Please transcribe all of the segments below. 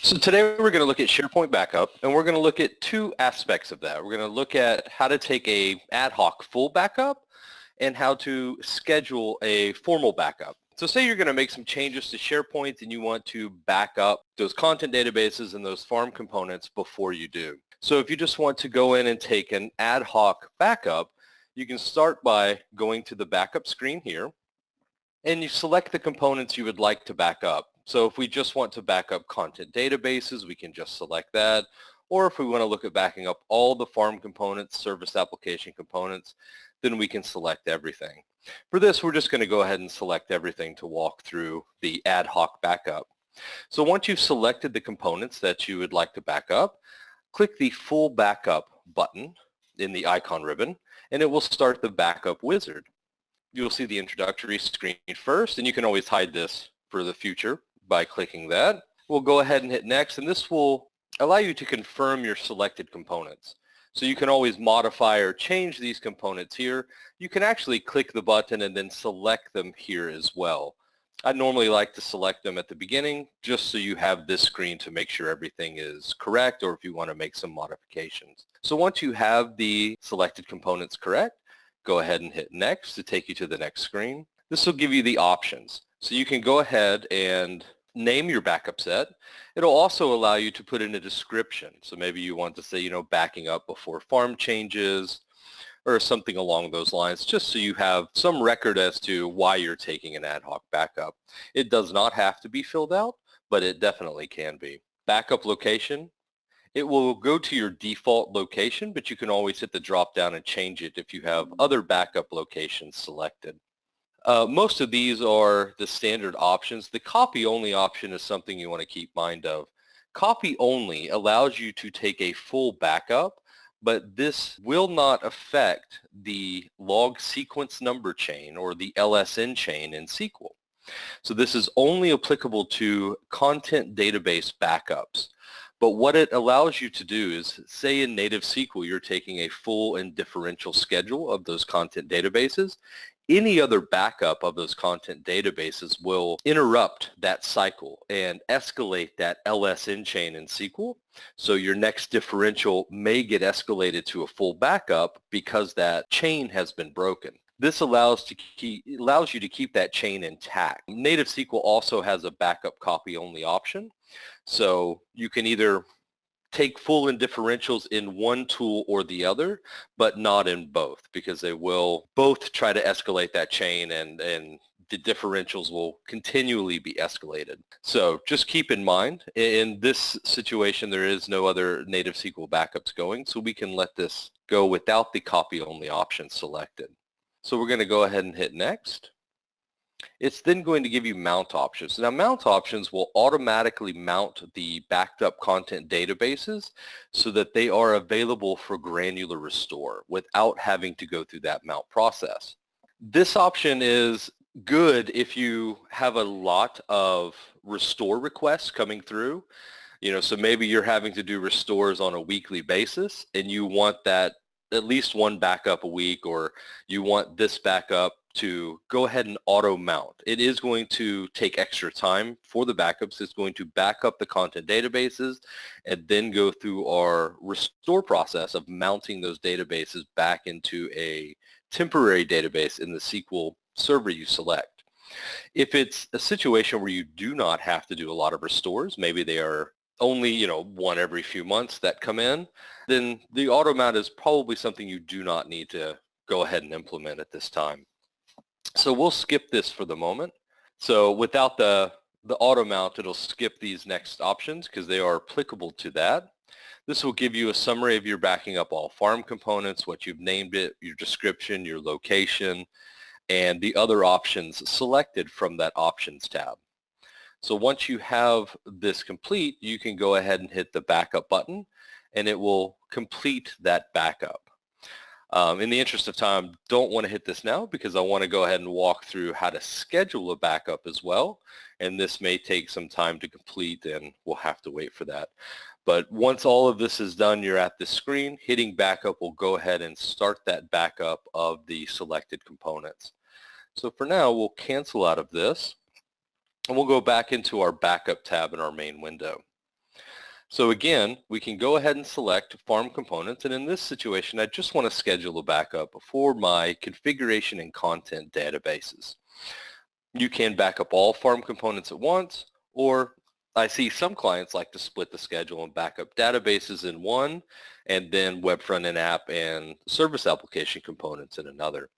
So today we're going to look at SharePoint Backup, and we're going to look at two aspects of that. We're going to look at how to take a ad hoc full backup and how to schedule a formal backup. So say you're going to make some changes to SharePoint and you want to back up those content databases and those farm components before you do. So if you just want to go in and take an ad hoc backup, you can start by going to the backup screen here, and you select the components you would like to back up. So if we just want to back up content databases, we can just select that. Or if we want to look at backing up all the farm components, service application components, then we can select everything. For this, we're just going to go ahead and select everything to walk through the ad hoc backup. So once you've selected the components that you would like to back up, click the Full Backup button in the icon ribbon, and it will start the backup wizard. You'll see the introductory screen first, and you can always hide this for the future by clicking that. We'll go ahead and hit next, and this will allow you to confirm your selected components. So you can always modify or change these components here. You can actually click the button and then select them here as well. I normally like to select them at the beginning just so you have this screen to make sure everything is correct, or if you want to make some modifications. So once you have the selected components correct, go ahead and hit next to take you to the next screen. This will give you the options. So you can go ahead and name your backup set. It'll also allow you to put in a description. So maybe you want to say, backing up before farm changes or something along those lines, just so you have some record as to why you're taking an ad hoc backup. It does not have to be filled out, but it definitely can be. Backup location. It will go to your default location, but you can always hit the drop down and change it if you have other backup locations selected. Most of these are the standard options. The copy only option is something you want to keep mind of. Copy only allows you to take a full backup, but this will not affect the log sequence number chain or the LSN chain in SQL. So this is only applicable to content database backups. But what it allows you to do is, say in native SQL, you're taking a full and differential schedule of those content databases. Any other backup of those content databases will interrupt that cycle and escalate that LSN chain in SQL. So your next differential may get escalated to a full backup because that chain has been broken. This allows you to keep that chain intact. Native SQL also has a backup copy only option. So you can either take full and differentials in one tool or the other, but not in both, because they will both try to escalate that chain and the differentials will continually be escalated. So just keep in mind, in this situation, there is no other native SQL backups going, so we can let this go without the copy only option selected. So we're going to go ahead and hit next. It's then going to give you mount options. Now, mount options will automatically mount the backed up content databases so that they are available for granular restore without having to go through that mount process. This option is good if you have a lot of restore requests coming through. So maybe you're having to do restores on a weekly basis and you want that at least one backup a week, or you want this backup to go ahead and auto mount. It is going to take extra time for the backups. It's going to back up the content databases and then go through our restore process of mounting those databases back into a temporary database in the SQL server you select. If it's a situation where you do not have to do a lot of restores, maybe they are only, one every few months that come in, then the auto mount is probably something you do not need to go ahead and implement at this time. So we'll skip this for the moment. So without the auto mount, it'll skip these next options because they are applicable to that. This will give you a summary of your backing up all farm components, what you've named it, your description, your location, and the other options selected from that options tab. So once you have this complete, you can go ahead and hit the backup button and it will complete that backup. In the interest of time, don't want to hit this now because I want to go ahead and walk through how to schedule a backup as well. And this may take some time to complete and we'll have to wait for that. But once all of this is done, you're at the screen. Hitting backup will go ahead and start that backup of the selected components. So for now, we'll cancel out of this and we'll go back into our backup tab in our main window. So again, we can go ahead and select farm components, and in this situation, I just want to schedule a backup for my configuration and content databases. You can back up all farm components at once, or I see some clients like to split the schedule and back up databases in one, and then web front-end app and service application components in another.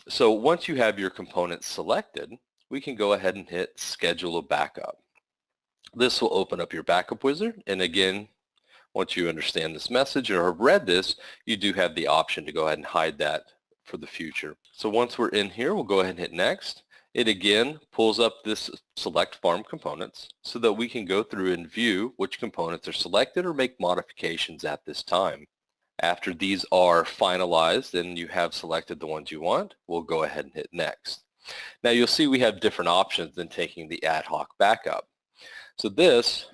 So once you have your components selected, we can go ahead and hit Schedule a Backup. This will open up your backup wizard, and again, once you understand this message or have read this, you do have the option to go ahead and hide that for the future. So once we're in here, we'll go ahead and hit Next. It again pulls up this Select Farm Components so that we can go through and view which components are selected or make modifications at this time. After these are finalized and you have selected the ones you want, we'll go ahead and hit Next. Now you'll see we have different options than taking the ad hoc backup. So this,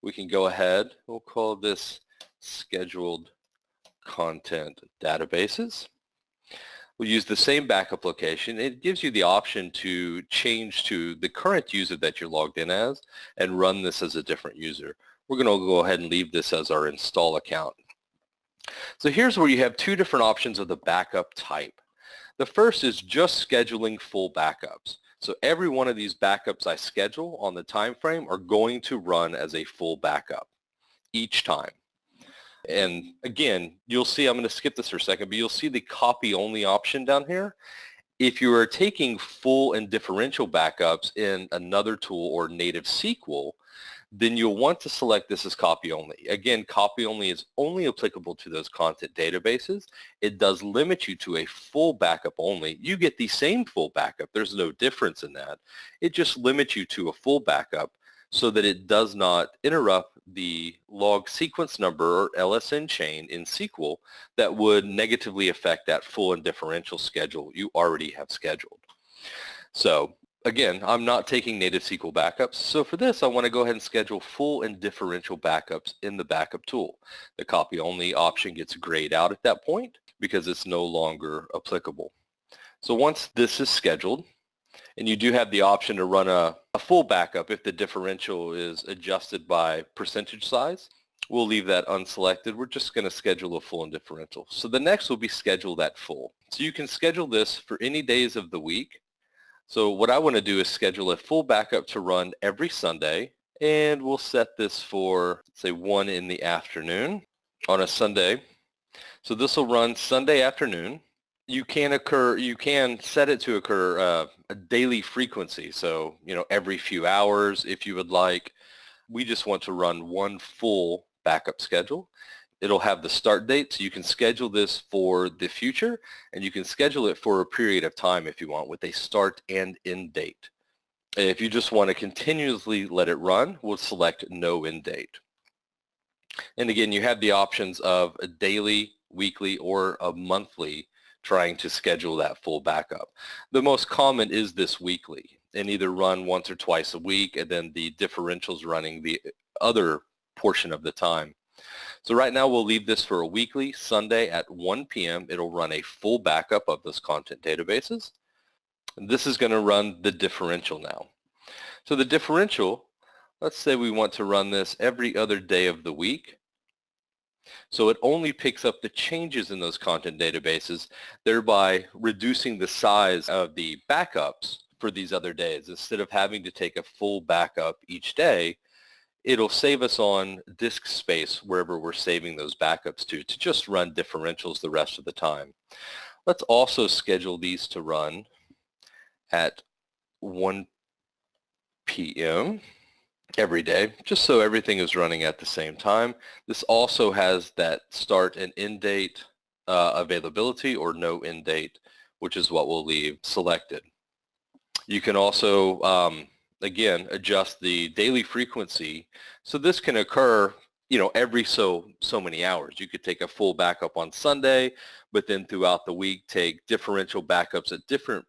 we can go ahead, we'll call this Scheduled Content Databases. We'll use the same backup location. It gives you the option to change to the current user that you're logged in as and run this as a different user. We're going to go ahead and leave this as our install account. So here's where you have two different options of the backup type. The first is just scheduling full backups. So every one of these backups I schedule on the time frame are going to run as a full backup each time. And again, you'll see, I'm going to skip this for a second, but you'll see the copy only option down here. If you are taking full and differential backups in another tool or native SQL, then you'll want to select this as copy only. Again, copy only is only applicable to those content databases. It does limit you to a full backup only. You get the same full backup. There's no difference in that. It just limits you to a full backup so that it does not interrupt the log sequence number or LSN chain in SQL that would negatively affect that full and differential schedule you already have scheduled. So again, I'm not taking native SQL backups. So for this, I want to go ahead and schedule full and differential backups in the backup tool. The copy only option gets grayed out at that point because it's no longer applicable. So once this is scheduled, and you do have the option to run a full backup if the differential is adjusted by percentage size. We'll leave that unselected. We're just going to schedule a full and differential. So the next will be schedule that full. So you can schedule this for any days of the week. So what I want to do is schedule a full backup to run every Sunday, and we'll set this for, say, 1 in the afternoon on a Sunday. So this will run Sunday afternoon. You can set it to occur a daily frequency. So, every few hours if you would like. We just want to run one full backup schedule. It'll have the start date, so you can schedule this for the future, and you can schedule it for a period of time if you want with a start and end date. If you just want to continuously let it run, we'll select no end date. And again, you have the options of a daily, weekly, or a monthly trying to schedule that full backup. The most common is this weekly, and either run once or twice a week, and then the differentials running the other portion of the time. So right now we'll leave this for a weekly Sunday at 1 p.m. It'll run a full backup of those content databases. This is going to run the differential now. So the differential, let's say we want to run this every other day of the week. So it only picks up the changes in those content databases, thereby reducing the size of the backups for these other days. Instead of having to take a full backup each day, it'll save us on disk space wherever we're saving those backups to just run differentials the rest of the time. Let's also schedule these to run at 1 p.m. every day, just so everything is running at the same time. This also has that start and end date availability or no end date, which is what we'll leave selected. You can also again, adjust the daily frequency. So this can occur, every so many hours. You could take a full backup on Sunday, but then throughout the week, take differential backups at different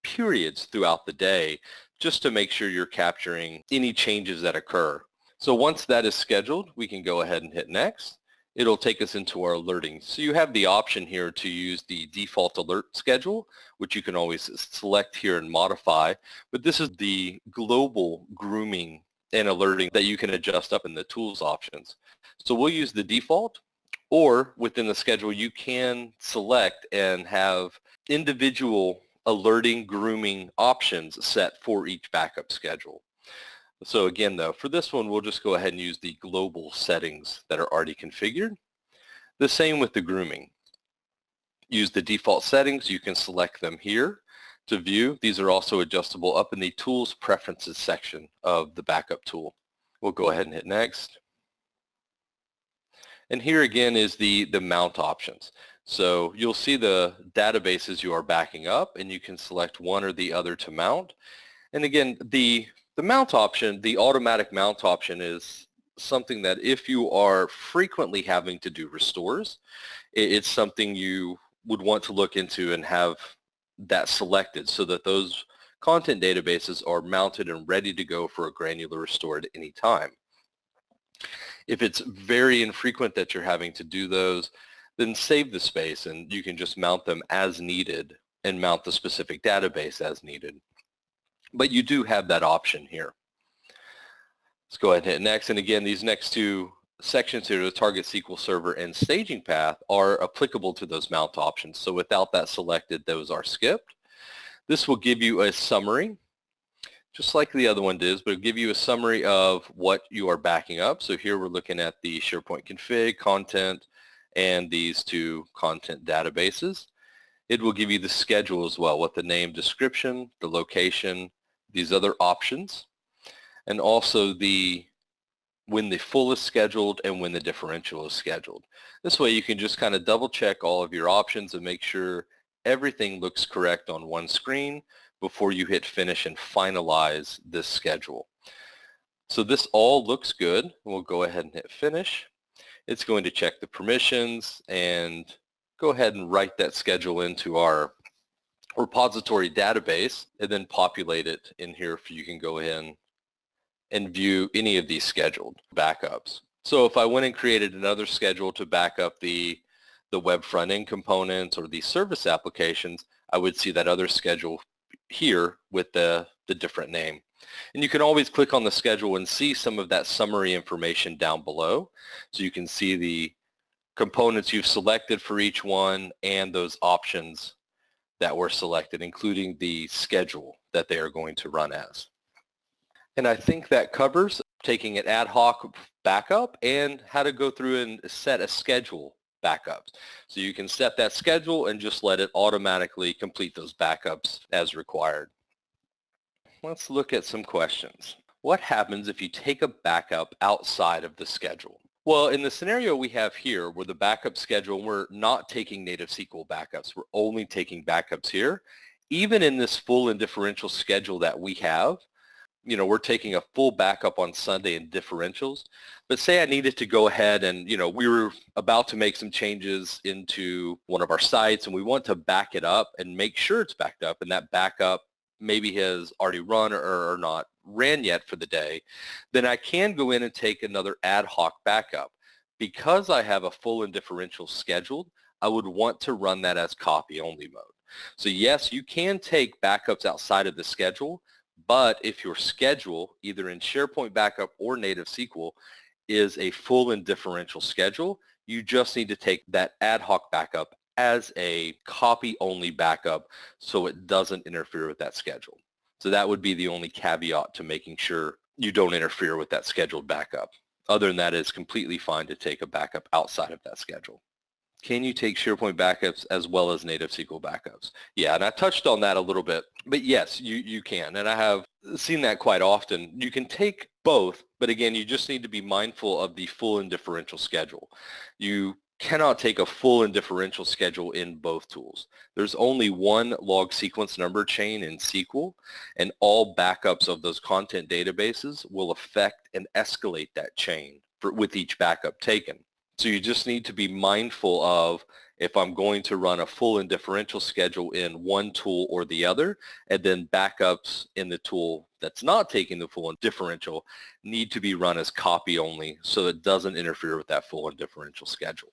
periods throughout the day, just to make sure you're capturing any changes that occur. So once that is scheduled, we can go ahead and hit next. It'll take us into our alerting. So you have the option here to use the default alert schedule, which you can always select here and modify. But this is the global grooming and alerting that you can adjust up in the tools options. So we'll use the default, or within the schedule you can select and have individual alerting grooming options set for each backup schedule. So again though, for this one we'll just go ahead and use the global settings that are already configured. The same with the grooming. Use the default settings. You can select them here to view. These are also adjustable up in the Tools Preferences section of the backup tool. We'll go ahead and hit Next. And here again is the mount options. So you'll see the databases you are backing up, and you can select one or the other to mount. And again, the mount option, the automatic mount option, is something that if you are frequently having to do restores, it's something you would want to look into and have that selected so that those content databases are mounted and ready to go for a granular restore at any time. If it's very infrequent that you're having to do those, then save the space and you can just mount them as needed and mount the specific database as needed. But you do have that option here. Let's go ahead and hit Next. And again, these next two sections here, the target SQL Server and staging path, are applicable to those mount options. So without that selected, those are skipped. This will give you a summary, just like the other one does, but it'll give you a summary of what you are backing up. So here we're looking at the SharePoint config, content, and these two content databases. It will give you the schedule as well, with the name, description, the location, these other options, and also when the full is scheduled and when the differential is scheduled. This way you can just kind of double check all of your options and make sure everything looks correct on one screen before you hit finish and finalize this schedule. So this all looks good. We'll go ahead and hit finish. It's going to check the permissions and go ahead and write that schedule into our repository database and then populate it in here for you can go in and view any of these scheduled backups. So if I went and created another schedule to back up the web front-end components or the service applications, I would see that other schedule here with the different name. And you can always click on the schedule and see some of that summary information down below. So you can see the components you've selected for each one and those options that were selected, including the schedule that they are going to run as. And I think that covers taking an ad hoc backup and how to go through and set a schedule backups. So you can set that schedule and just let it automatically complete those backups as required. Let's look at some questions. What happens if you take a backup outside of the schedule? Well, in the scenario we have here where the backup schedule, we're not taking native SQL backups. We're only taking backups here. Even in this full and differential schedule that we have, we're taking a full backup on Sunday in differentials, but say I needed to go ahead and, we were about to make some changes into one of our sites and we want to back it up and make sure it's backed up and that backup maybe has already run or not ran yet for the day, then I can go in and take another ad hoc backup. Because I have a full and differential scheduled, I would want to run that as copy only mode. So yes, you can take backups outside of the schedule, but if your schedule, either in SharePoint Backup or Native SQL, is a full and differential schedule, you just need to take that ad hoc backup as a copy-only backup so it doesn't interfere with that schedule. So that would be the only caveat to making sure you don't interfere with that scheduled backup. Other than that, it's completely fine to take a backup outside of that schedule. Can you take SharePoint backups as well as Native SQL backups? Yeah, and I touched on that a little bit, but yes, you can, and I have seen that quite often. You can take both, but again, you just need to be mindful of the full and differential schedule. You cannot take a full and differential schedule in both tools. There's only one log sequence number chain in SQL, and all backups of those content databases will affect and escalate that chain with each backup taken. So you just need to be mindful of if I'm going to run a full and differential schedule in one tool or the other, and then backups in the tool that's not taking the full and differential need to be run as copy only so it doesn't interfere with that full and differential schedule.